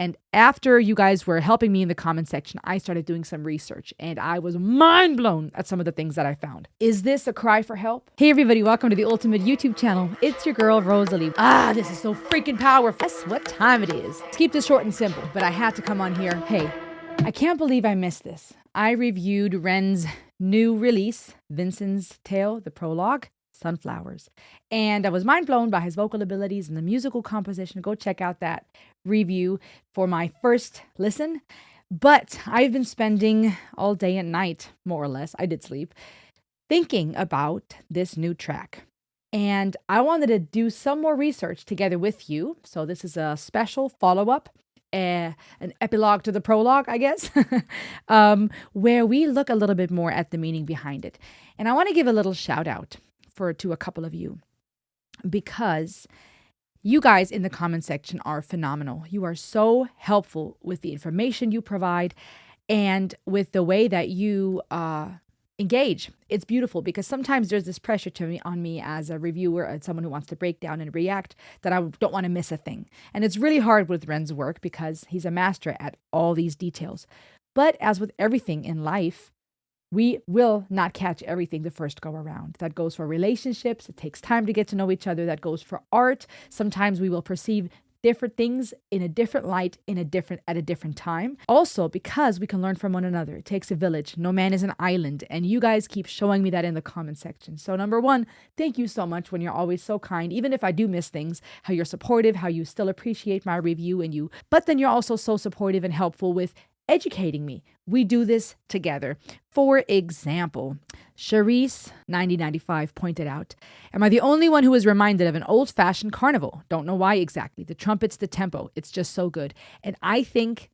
And after you guys were helping me in the comment section, I started doing some research and I was mind blown at some of the things that I found. Is this a cry for help? Hey everybody, welcome to the Ultimate YouTube channel. It's your girl, Rosalie. This is so freaking powerful. Guess what time it is? Let's keep this short and simple, but I had to come on here. Hey, I can't believe I missed this. I reviewed Ren's new release, Vincent's Tale, the prologue, Sunflowers. And I was mind blown by his vocal abilities and the musical composition. Go check out that review for my first listen. But I've been spending all day and night, more or less, I did sleep, thinking about this new track. And I wanted to do some more research together with you. So this is a special follow-up, an epilogue to the prologue, I guess, where we look a little bit more at the meaning behind it. And I want to give a little shout out to a couple of you, because you guys in the comment section are phenomenal. You are so helpful with the information you provide and with the way that you engage. It's beautiful because sometimes there's this pressure on me as a reviewer, as someone who wants to break down and react, that I don't want to miss a thing. And it's really hard with Ren's work because he's a master at all these details. But as with everything in life, we will not catch everything the first go around. That goes for relationships. It takes time to get to know each other. That goes for art. Sometimes we will perceive different things in a different light, at a different time. Also, because we can learn from one another. It takes a village. No man is an island. And you guys keep showing me that in the comment section. So number one, thank you so much when you're always so kind. Even if I do miss things, how you're supportive, how you still appreciate my review but then you're also so supportive and helpful with educating me. We do this together. For example, Charisse 9095 pointed out, am I the only one who is reminded of an old-fashioned carnival? Don't know why exactly. The trumpets, the tempo, it's just so good. And I think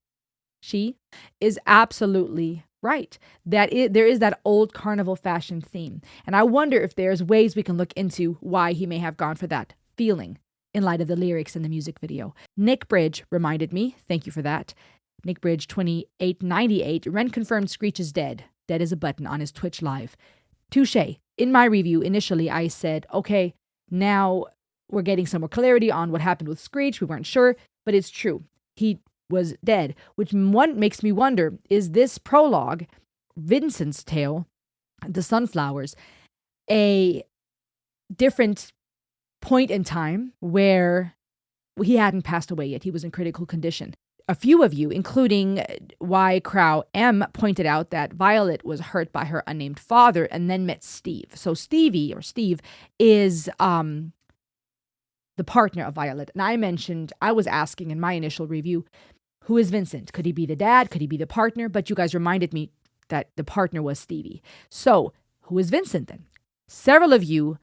she is absolutely right. There is that old carnival fashion theme. And I wonder if there's ways we can look into why he may have gone for that feeling in light of the lyrics in the music video. Nick Bridge reminded me, thank you for that. Nick Bridge 2898, Ren confirmed Screech is dead. Dead as a button on his Twitch live. Touché. In my review, initially I said, okay, now we're getting some more clarity on what happened with Screech. We weren't sure, but it's true. He was dead, which makes me wonder, is this prologue, Vincent's Tale, the Sunflowers, a different point in time where he hadn't passed away yet? He was in critical condition. A few of you, including Y Crow M, pointed out that Violet was hurt by her unnamed father and then met Steve. So Steve is the partner of Violet. And I was asking in my initial review, who is Vincent? Could he be the dad? Could he be the partner? But you guys reminded me that the partner was Stevie. So who is Vincent then? Several of you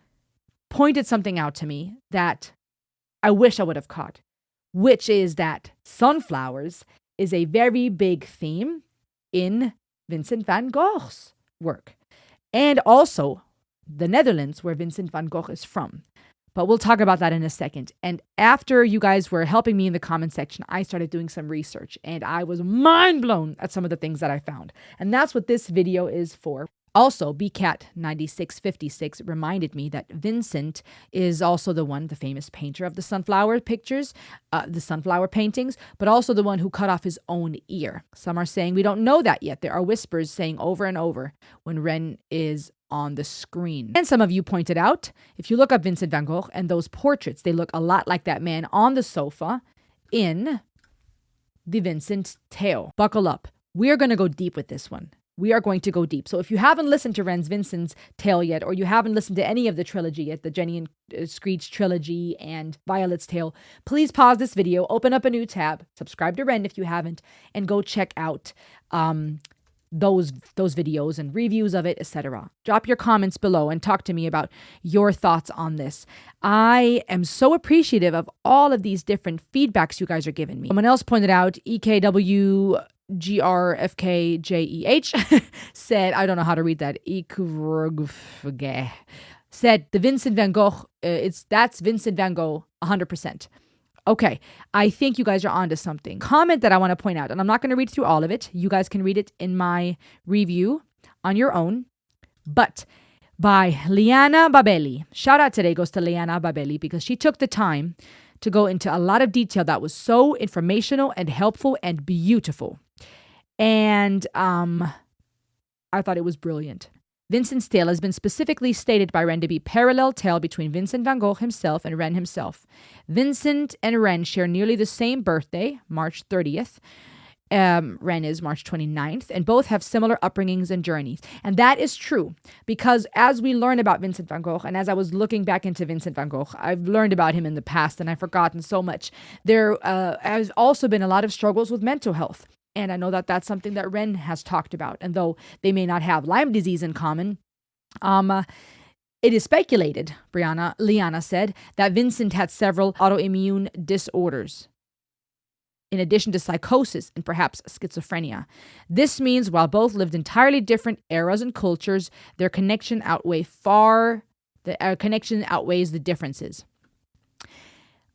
pointed something out to me that I wish I would have caught, which is that sunflowers is a very big theme in Vincent Van Gogh's work. And also the Netherlands, where Vincent Van Gogh is from. But we'll talk about that in a second. And after you guys were helping me in the comment section, I started doing some research. And I was mind blown at some of the things that I found. And that's what this video is for. Also, BCat9656 reminded me that Vincent is also the famous painter of the sunflower pictures, the sunflower paintings, but also the one who cut off his own ear. Some are saying we don't know that yet. There are whispers saying over and over when Ren is on the screen. And some of you pointed out, if you look up Vincent Van Gogh and those portraits, they look a lot like that man on the sofa in the Vincent Tale. Buckle up. We are going to go deep with this one. We are going to go deep. So if you haven't listened to Ren's Vincent's Tale yet, or you haven't listened to any of the trilogy yet, the Jenny and Screech trilogy and Violet's Tale, please pause this video, open up a new tab, subscribe to Ren if you haven't, and go check out those videos and reviews of it, etc. Drop your comments below and talk to me about your thoughts on this. I am so appreciative of all of these different feedbacks you guys are giving me. Someone else pointed out, EKW GRFKJEH said, I don't know how to read that, said the Vincent Van Gogh, that's Vincent Van Gogh 100%. Okay, I think you guys are onto something. Comment that I want to point out, and I'm not going to read through all of it. You guys can read it in my review on your own. But by Liana Babelli. Shout out today goes to Liana Babelli because she took the time to go into a lot of detail that was so informational and helpful and beautiful. And I thought it was brilliant. Vincent's tale has been specifically stated by Ren to be a parallel tale between Vincent Van Gogh himself and Ren himself. Vincent and Ren share nearly the same birthday, March 30th. Ren is March 29th, and both have similar upbringings and journeys. And that is true, because as we learn about Vincent van Gogh, and as I was looking back into Vincent van Gogh, I've learned about him in the past, and I've forgotten so much. There has also been a lot of struggles with mental health. And I know that that's something that Ren has talked about. And though they may not have Lyme disease in common, it is speculated, Liana said, that Vincent had several autoimmune disorders, in addition to psychosis and perhaps schizophrenia. This means while both lived entirely different eras and cultures, their connection outweighs the differences.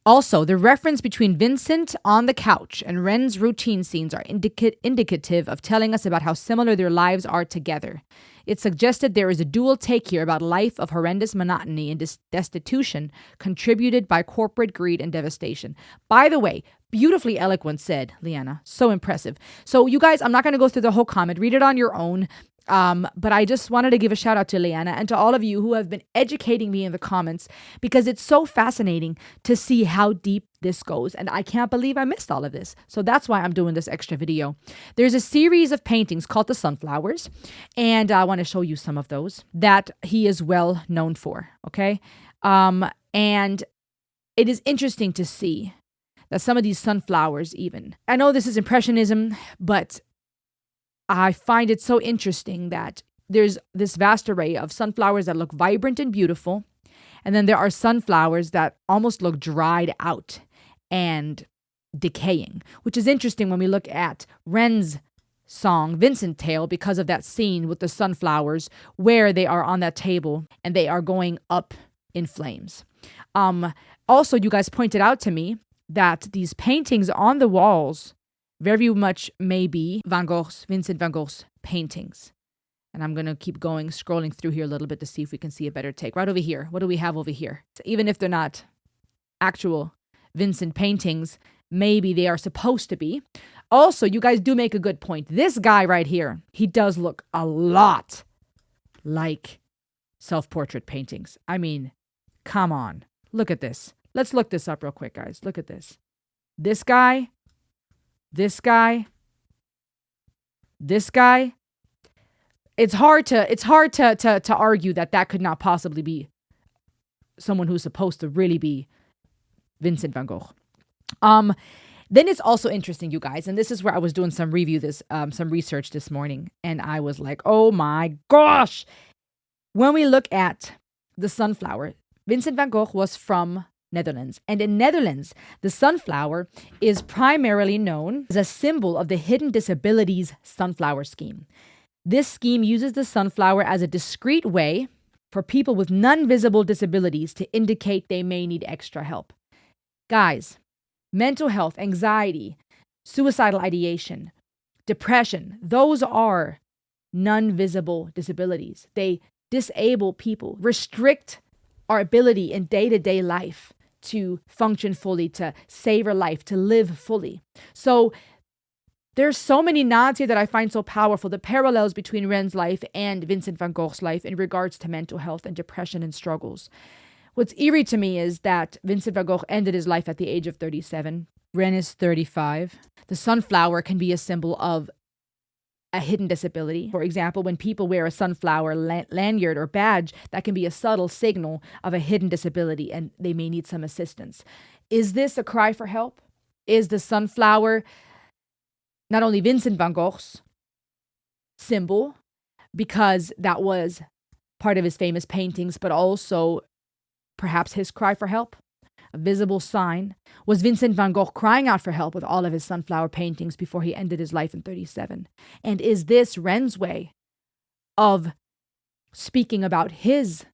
Also, the reference between Vincent on the couch and Ren's routine scenes are indicative of telling us about how similar their lives are together. It suggested there is a dual take here about life of horrendous monotony and destitution contributed by corporate greed and devastation. By the way, beautifully eloquent, said Liana. So impressive. So you guys, I'm not going to go through the whole comment. Read it on your own. But I just wanted to give a shout out to Liana and to all of you who have been educating me in the comments, because it's so fascinating to see how deep this goes. And I can't believe I missed all of this. So that's why I'm doing this extra video. There's a series of paintings called The Sunflowers, and I want to show you some of those that he is well known for. Okay. And it is interesting to see that some of these sunflowers, even, I know this is Impressionism, but I find it so interesting that there's this vast array of sunflowers that look vibrant and beautiful. And then there are sunflowers that almost look dried out and decaying, which is interesting when we look at Ren's song, Vincent Tale, because of that scene with the sunflowers where they are on that table and they are going up in flames. Also, you guys pointed out to me that these paintings on the walls very much may be Vincent van Gogh's paintings. And I'm going to keep going, scrolling through here a little bit to see if we can see a better take. Right over here. What do we have over here? So even if they're not actual Vincent paintings, maybe they are supposed to be. Also, you guys do make a good point. This guy right here, he does look a lot like self-portrait paintings. I mean, come on. Look at this. Let's look this up real quick, guys. Look at this. This guy. This guy, it's hard to argue that could not possibly be someone who's supposed to really be Vincent van Gogh. Then it's also interesting, you guys, and this is where I was doing some research this morning, and I was like, oh my gosh. When we look at the sunflower, Vincent van Gogh was from Netherlands. And in Netherlands, the sunflower is primarily known as a symbol of the hidden disabilities sunflower scheme. This scheme uses the sunflower as a discreet way for people with non-visible disabilities to indicate they may need extra help. Guys, mental health, anxiety, suicidal ideation, depression, those are non-visible disabilities. They disable people, restrict our ability in day-to-day life to function fully, to savor life, to live fully. So there's so many nods here that I find so powerful, the parallels between Ren's life and Vincent van Gogh's life in regards to mental health and depression and struggles. What's eerie to me is that Vincent van Gogh ended his life at the age of 37. Ren is 35. The sunflower can be a symbol of a hidden disability. For example, when people wear a sunflower lanyard or badge, that can be a subtle signal of a hidden disability and they may need some assistance. Is this a cry for help? Is the sunflower not only Vincent van Gogh's symbol, because that was part of his famous paintings, but also perhaps his cry for help? A visible sign. Was Vincent van Gogh crying out for help with all of his sunflower paintings before he ended his life in 37? And is this Ren's way of speaking about his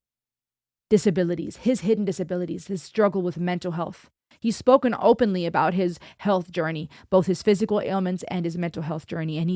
disabilities, his hidden disabilities, his struggle with mental health? He's spoken openly about his health journey, both his physical ailments and his mental health journey. And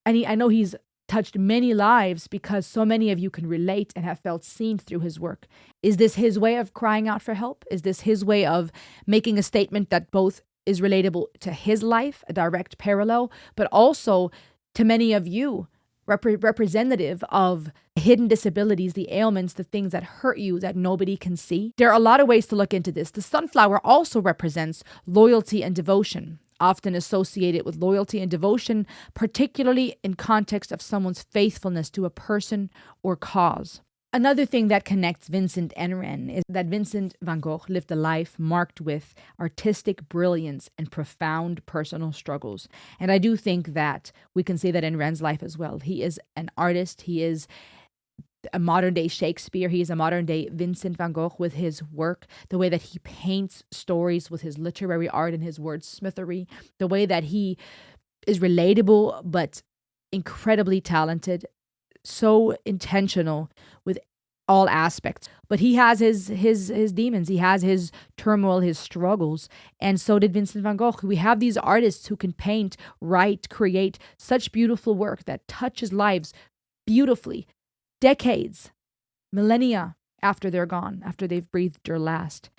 I know he's touched many lives because so many of you can relate and have felt seen through his work. Is this his way of crying out for help? Is this his way of making a statement that both is relatable to his life, a direct parallel, but also to many of you, representative of hidden disabilities, the ailments, the things that hurt you that nobody can see? There are a lot of ways to look into this. The sunflower also represents loyalty and devotion, often associated with loyalty and devotion, particularly in context of someone's faithfulness to a person or cause. Another thing that connects Vincent and Ren is that Vincent van Gogh lived a life marked with artistic brilliance and profound personal struggles. And I do think that we can say that in Ren's life as well. He is an artist. He is a modern day Shakespeare. He is a modern day Vincent van Gogh with his work, the way that he paints stories with his literary art and his wordsmithery, the way that he is relatable but incredibly talented, so intentional with all aspects. But he has his demons. He has his turmoil, his struggles. And so did Vincent van Gogh. We have these artists who can paint, write, create such beautiful work that touches lives beautifully, decades, millennia after they're gone, after they've breathed their last.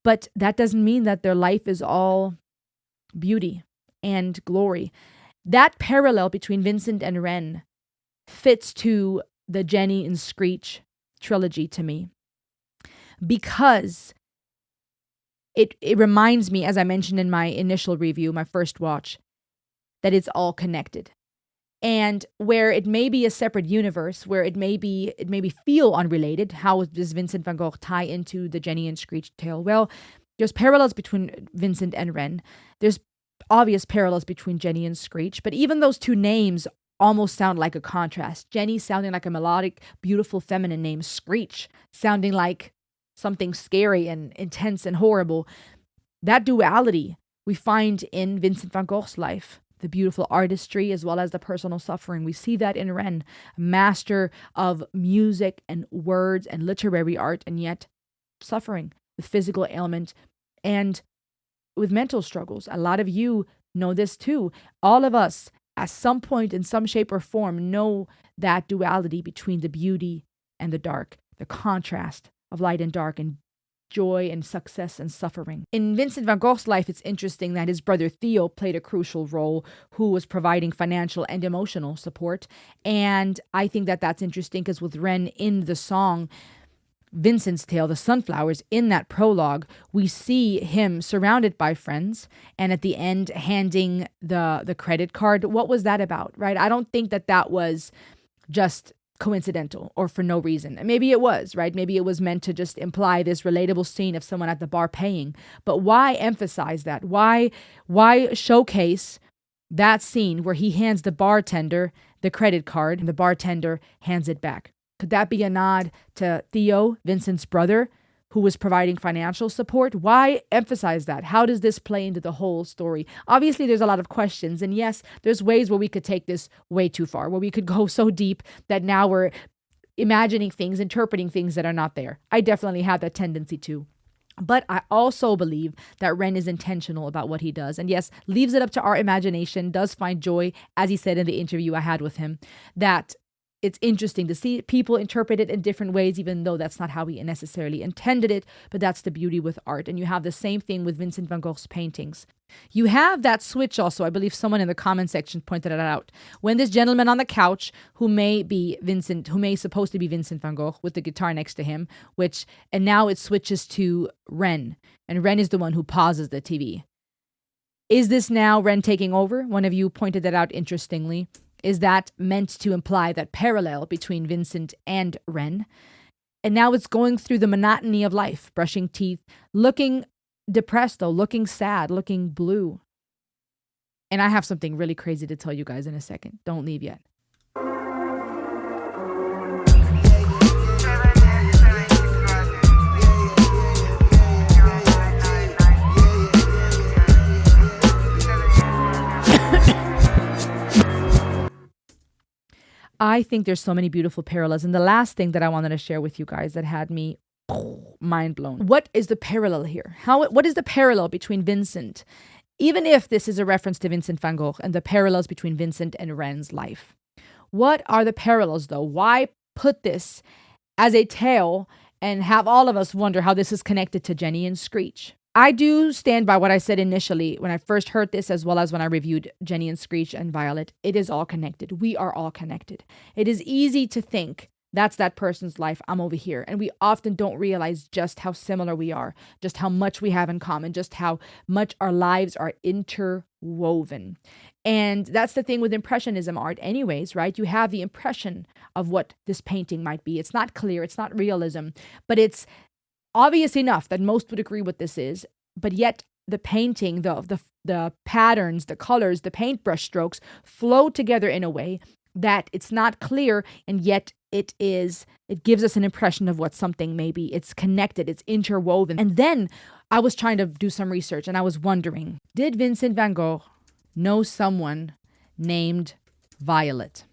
But that doesn't mean that their life is all beauty and glory. That parallel between Vincent and Ren fits to the Jenny and Screech trilogy to me, because it reminds me, as I mentioned in my initial review, my first watch, that it's all connected. And where it may be a separate universe, where it may feel unrelated, how does Vincent van Gogh tie into the Jenny and Screech tale? Well, there's parallels between Vincent and Ren. There's obvious parallels between Jenny and Screech, but even those two names almost sound like a contrast. Jenny sounding like a melodic, beautiful, feminine name. Screech sounding like something scary and intense and horrible. That duality we find in Vincent van Gogh's life, the beautiful artistry as well as the personal suffering. We see that in Ren, a master of music and words and literary art, and yet suffering with physical ailment and with mental struggles. A lot of you know this too. All of us, at some point, in some shape or form, know that duality between the beauty and the dark, the contrast of light and dark, and joy and success and suffering. In Vincent van Gogh's life, it's interesting that his brother Theo played a crucial role, who was providing financial and emotional support. And I think that that's interesting because with Ren in the song, Vincent's Tale, The Sunflowers, in that prologue, we see him surrounded by friends and at the end handing the credit card. What was that about, right? I don't think that was just coincidental or for no reason. Maybe it was, right? Maybe it was meant to just imply this relatable scene of someone at the bar paying. But why emphasize that? Why showcase that scene where he hands the bartender the credit card and the bartender hands it back? Could that be a nod to Theo, Vincent's brother, who was providing financial support? Why emphasize that? How does this play into the whole story? Obviously, there's a lot of questions. And yes, there's ways where we could take this way too far, where we could go so deep that now we're imagining things, interpreting things that are not there. I definitely have that tendency too. But I also believe that Ren is intentional about what he does. And yes, leaves it up to our imagination, does find joy, as he said in the interview I had with him, that it's interesting to see people interpret it in different ways, even though that's not how he necessarily intended it. But that's the beauty with art. And you have the same thing with Vincent van Gogh's paintings. You have that switch also. I believe someone in the comment section pointed it out. When this gentleman on the couch, who may supposed to be Vincent van Gogh with the guitar next to him, and now it switches to Ren. And Ren is the one who pauses the TV. Is this now Ren taking over? One of you pointed that out interestingly. Is that meant to imply that parallel between Vincent and Ren? And now it's going through the monotony of life, brushing teeth, looking depressed though, looking sad, looking blue. And I have something really crazy to tell you guys in a second. Don't leave yet. I think there's so many beautiful parallels. And the last thing that I wanted to share with you guys that had me mind blown. What is the parallel here? What is the parallel between Vincent Even if this is a reference to Vincent van Gogh and the parallels between Vincent and Ren's life. What are the parallels, though? Why put this as a tale and have all of us wonder how this is connected to Jenny and Screech? I do stand by what I said initially when I first heard this, as well as when I reviewed Jenny and Screech and Violet. It is all connected. We are all connected. It is easy to think that's that person's life. I'm over here. And we often don't realize just how similar we are, just how much we have in common, just how much our lives are interwoven. And that's the thing with Impressionism art anyways, right? You have the impression of what this painting might be. It's not clear, it's not realism, but it's obvious enough that most would agree what this is. But yet the painting, the patterns, the colors, the paintbrush strokes flow together in a way that it's not clear, and yet it gives us an impression of what something may be. It's connected, it's interwoven. And then I was trying to do some research and I was wondering, did Vincent van Gogh know someone named Violet?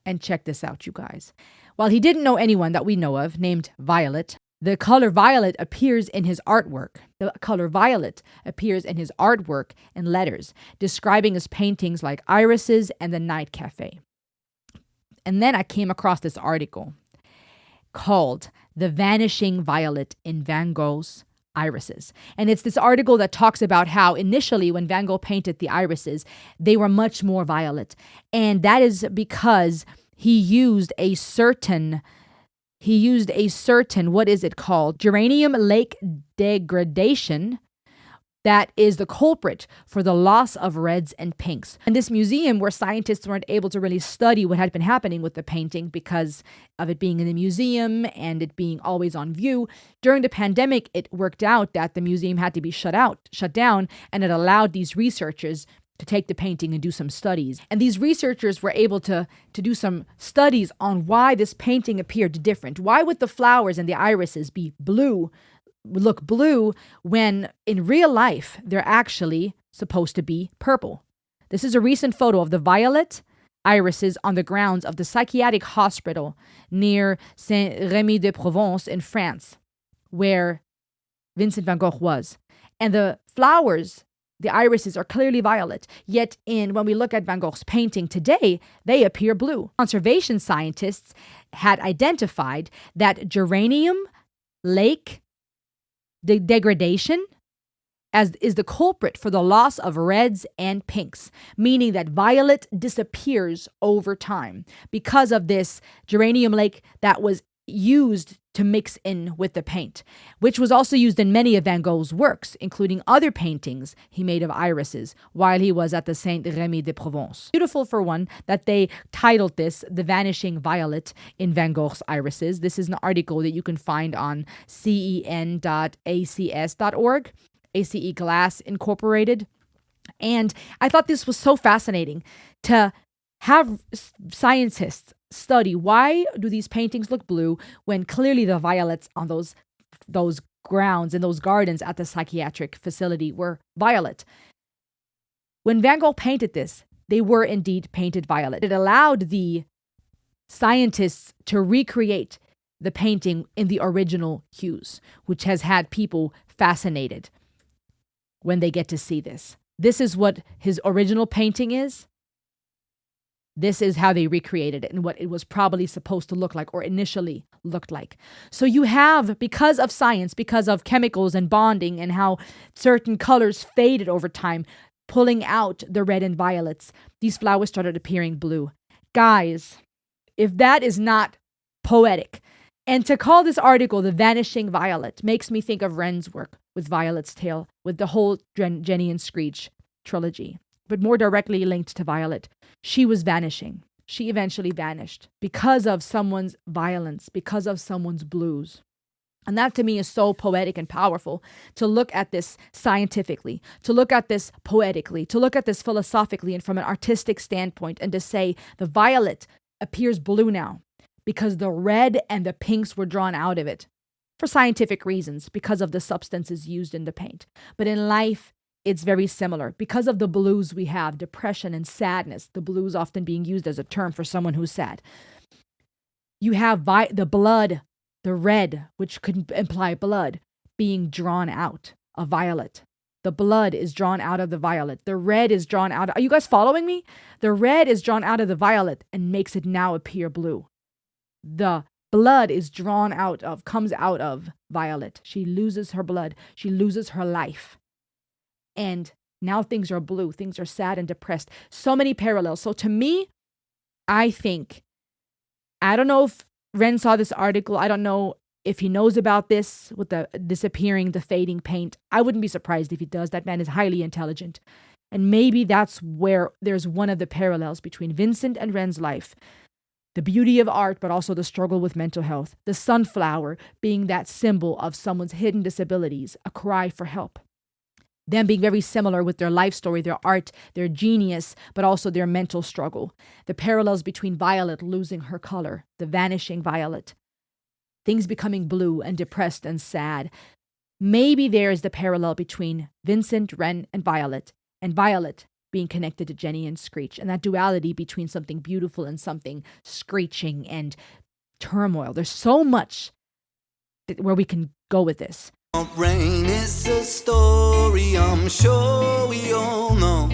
And check this out, you guys. While he didn't know anyone that we know of named Violet, the color violet appears in his artwork. The color violet appears in his artwork in letters, describing his paintings like Irises and the Night Cafe. And then I came across this article called The Vanishing Violet in Van Gogh's Irises. And it's this article that talks about how initially when Van Gogh painted the irises, they were much more violet. And that is because he used a certain, what is it called? Geranium lake degradation that is the culprit for the loss of reds and pinks. And this museum, where scientists weren't able to really study what had been happening with the painting because of it being in the museum and it being always on view, during the pandemic, it worked out that the museum had to be shut down, and it allowed these researchers to take the painting and do some studies. And these researchers were able to do some studies on why this painting appeared different. Why would the flowers and the irises look blue when in real life they're actually supposed to be purple? This is a recent photo of the violet irises on the grounds of the psychiatric hospital near Saint-Rémy-de-Provence in France, where Vincent van Gogh was. And the flowers, the irises, are clearly violet, yet when we look at Van Gogh's painting today, they appear blue. Conservation scientists had identified that geranium lake degradation is the culprit for the loss of reds and pinks, meaning that violet disappears over time because of this geranium lake that was used to mix in with the paint, which was also used in many of Van Gogh's works, including other paintings he made of irises while he was at the Saint-Rémy-de-Provence. Beautiful, for one, that they titled this The Vanishing Violet in Van Gogh's Irises. This is an article that you can find on cen.acs.org, ACE Glass Incorporated. And I thought this was so fascinating to have scientists study why do these paintings look blue when clearly the violets on those grounds and those gardens at the psychiatric facility were violet. When Van Gogh painted this, they were indeed painted violet. It allowed the scientists to recreate the painting in the original hues, which has had people fascinated when they get to see this. This is what his original painting is. This is how they recreated it and what it was probably supposed to look like, or initially looked like. So you have, because of science, because of chemicals and bonding and how certain colors faded over time, pulling out the red and violets, these flowers started appearing blue. Guys, if that is not poetic, and to call this article The Vanishing Violet makes me think of Ren's work with Violet's Tale, with the whole Jenny and Screech trilogy, but more directly linked to Violet. She was vanishing. She eventually vanished because of someone's violence, because of someone's blues. And that to me is so poetic and powerful, to look at this scientifically, to look at this poetically, to look at this philosophically and from an artistic standpoint, and to say the violet appears blue now because the red and the pinks were drawn out of it for scientific reasons, because of the substances used in the paint. But in life, it's very similar. Because of the blues we have, depression and sadness, the blues often being used as a term for someone who's sad. You have the blood, the red, which could imply blood, being drawn out, a violet. The blood is drawn out of the violet. The red is drawn out. Are you guys following me? The red is drawn out of the violet and makes it now appear blue. The blood is comes out of violet. She loses her blood. She loses her life. And now things are blue. Things are sad and depressed. So many parallels. So to me, I don't know if Ren saw this article. I don't know if he knows about this with the disappearing, the fading paint. I wouldn't be surprised if he does. That man is highly intelligent. And maybe that's where there's one of the parallels between Vincent and Ren's life. The beauty of art, but also the struggle with mental health. The sunflower being that symbol of someone's hidden disabilities, a cry for help. Them being very similar with their life story, their art, their genius, but also their mental struggle. The parallels between Violet losing her color, the vanishing Violet. Things becoming blue and depressed and sad. Maybe there is the parallel between Vincent, Ren, and Violet being connected to Jenny and Screech, and that duality between something beautiful and something screeching and turmoil. There's so much where we can go with this. Rain is a story I'm sure we all know.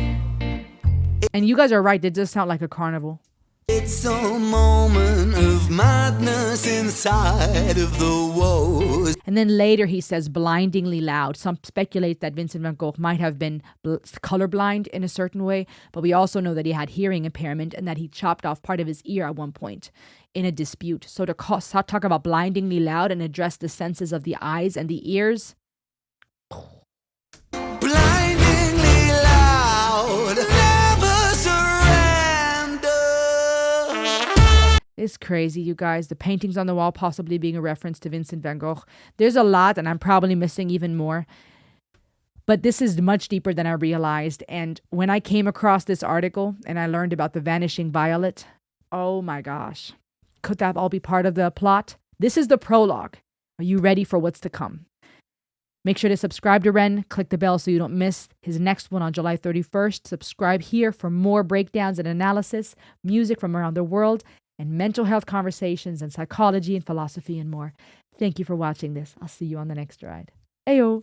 And you guys are right, it does sound like a carnival. It's a moment of madness inside of the woes. And then later he says blindingly loud. Some speculate that Vincent Van Gogh might have been colorblind in a certain way, but we also know that he had hearing impairment and that he chopped off part of his ear at one point in a dispute. So to talk about blindingly loud and address the senses of the eyes and the ears. Blindingly loud, never surrender. It's crazy, you guys. The paintings on the wall possibly being a reference to Vincent Van Gogh. There's a lot, and I'm probably missing even more. But this is much deeper than I realized. And when I came across this article and I learned about the vanishing violet, oh my gosh. Could that all be part of the plot? This is the prologue. Are you ready for what's to come? Make sure to subscribe to Ren. Click the bell so you don't miss his next one on July 31st. Subscribe here for more breakdowns and analysis, music from around the world, and mental health conversations and psychology and philosophy and more. Thank you for watching this. I'll see you on the next ride. Ayo!